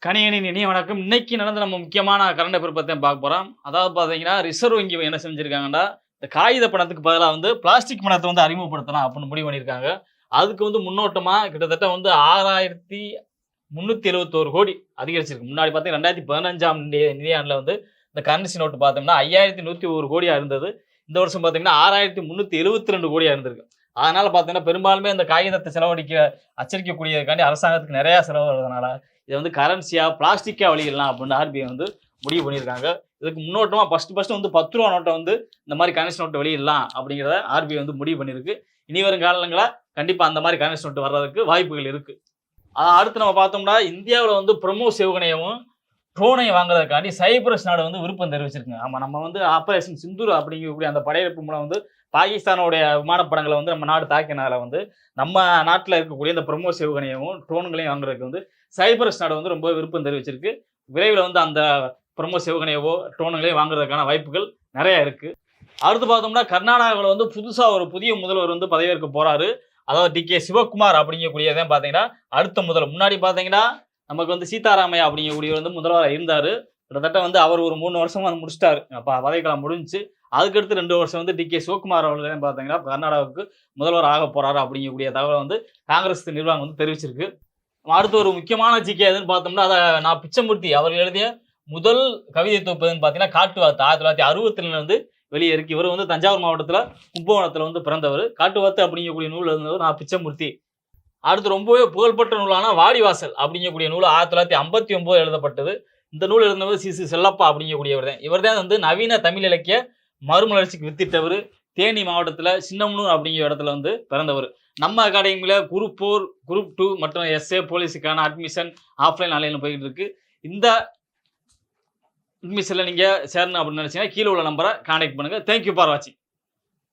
கணியனின் இனிய வணக்கம். இன்னைக்கு நடந்த நம்ம முக்கியமான கரண்ட் அஃபேர் பத்தி தான் பார்க்க போறோம். அதாவது பார்த்தீங்கன்னா, ரிசர்வ் வங்கி என்ன செஞ்சிருக்காங்கன்னா, இந்த காகித பணத்துக்கு பதிலா வந்து பிளாஸ்டிக் பணத்த வந்து அறிமுகப்படுத்தலாம் அப்படின்னு முடிவு பண்ணியிருக்காங்க. அதுக்கு வந்து முன்னோட்டமா கிட்டத்தட்ட வந்து 6,371 கோடி அதிகரிச்சிருக்கு. முன்னாடி பார்த்தீங்கன்னா 2015ஆம் நிதியாண்டுல வந்து இந்த கரன்சி நோட்டு பார்த்தோம்னா 5,101 கோடியா இருந்தது. இந்த வருஷம் பார்த்தீங்கன்னா 6,372 கோடியா இருந்திருக்கு. அதனால பார்த்தீங்கன்னா, பெரும்பாலுமே இந்த காகிதத்த அச்சடிக்கக்கூடியதுக்காண்டி அரசாங்கத்துக்கு நிறைய செலவு வருவதனால இதை வந்து கரன்சியா பிளாஸ்டிக்கா வெளியிடலாம் அப்படின்னு ஆர்பிஐ வந்து முடிவு பண்ணியிருக்காங்க. இதுக்கு முன்னோட்டமா ஃபர்ஸ்ட் வந்து 10 ரூபா நோட்டை வந்து இந்த மாதிரி கரன்சி நோட்டை வெளியிடலாம் அப்படிங்கிறத ஆர்பிஐ வந்து முடிவு பண்ணியிருக்கு. இனி வரும் காலங்கள கண்டிப்பா அந்த மாதிரி கரன்சி நோட்டு வர்றதுக்கு வாய்ப்புகள் இருக்கு. அடுத்து நம்ம பார்த்தோம்னா, இந்தியாவில் வந்து பிரம்மோஸ் ஏவுகணையவும் ட்ரோனையும் வாங்குறதுக்காண்டி சைப்ரஸ் நாடு வந்து விருப்பம் தெரிவிச்சிருக்குங்க. ஆமா, நம்ம வந்து ஆபரேஷன் சிந்தூர் அப்படிங்கக்கூடிய அந்த படையெடுப்பு மூலம் வந்து பாகிஸ்தானுடைய விமானப்படங்களை வந்து நம்ம நாடு தாக்கினால வந்து நம்ம நாட்டில் இருக்கக்கூடிய இந்த பிரம்மோஸ் ஏவுகணையவும் ட்ரோன்களையும் வாங்குறதுக்கு வந்து சைப்ரஸ் நாடு வந்து ரொம்ப விருப்பம் தெரிவிச்சிருக்கு. விரைவில் வந்து அந்த பிரம்மோஸ் ஏவுகணையவோ ட்ரோன்களையும் வாங்குறதுக்கான வாய்ப்புகள் நிறைய இருக்கு. அடுத்து பார்த்தோம்னா, கர்நாடகாவில் வந்து புதுசா ஒரு புதிய முதல்வர் வந்து பதவியேற்க போறாரு. அதாவது டி.கே. சிவகுமார் அப்படிங்கக்கூடியதான் பார்த்தீங்கன்னா அடுத்த முதல்வர். முன்னாடி பார்த்தீங்கன்னா நமக்கு வந்து சீதாராமையா அப்படிங்கக்கூடியவர் வந்து முதல்வராக இருந்தாரு. கிட்டத்தட்ட வந்து அவர் ஒரு 3 வருஷமா வந்து முடிச்சிட்டாரு. பதவிக்காலம் முடிஞ்சுச்சு. அதுக்கடுத்து 2 வருஷம் வந்து டி.கே. சிவகுமார் அவர்கள் பார்த்தீங்கன்னா கர்நாடகாவுக்கு முதல்வர் ஆக போறாரு அப்படிங்கக்கூடிய தகவலை வந்து காங்கிரஸ் நிர்வாகம் வந்து தெரிவிச்சிருக்கு. அடுத்து ஒரு முக்கியமான ஜிகே எதுன்னு பார்த்தோம்னா, அதை நான் பிச்சமூர்த்தி அவர்கள் எழுதிய முதல் கவிதை தொகுப்பு எதுன்னு பார்த்தீங்கன்னா காட்டுவாத்து 1962 வந்து வெளியேறிருக்கு. இவர் வந்து தஞ்சாவூர் மாவட்டத்தில் கும்பகோணத்தில் வந்து பிறந்தவர். காட்டுவாத்து அப்படிங்கக்கூடிய நூல் எழுதினவர் நான் பிச்சமூர்த்தி. அடுத்து ரொம்பவே புகழ்பெற்ற நூலான வாடிவாசல் அப்படிங்கக்கூடிய நூல் 1959 எழுதப்பட்டது. இந்த நூல் எழுதினவர் சி செல்லப்பா அப்படிங்கக்கூடியவர் தான். இவர் தான் வந்து நவீன தமிழ் இலக்கிய மறுமலர்ச்சிக்கு வித்திட்டவர். தேனி மாவட்டத்தில் சின்னமனூர் அப்படிங்கிற இடத்துல வந்து பிறந்தவர். நம்ம அகாடமியில் குரூப் 4, குரூப் 2 மற்றும் எஸ்ஏ போலீஸுக்கான அட்மிஷன் ஆஃப்லைன் ஆன்லைனில் போயிட்டு இருக்கு. இந்த அட்மிஷனில் நீங்கள் சேரணும் அப்படின்னு நினச்சிங்கன்னா கீழே உள்ள நம்பரை கான்டாக்ட் பண்ணுங்கள். தேங்க்யூ ஃபார் வாட்சிங்.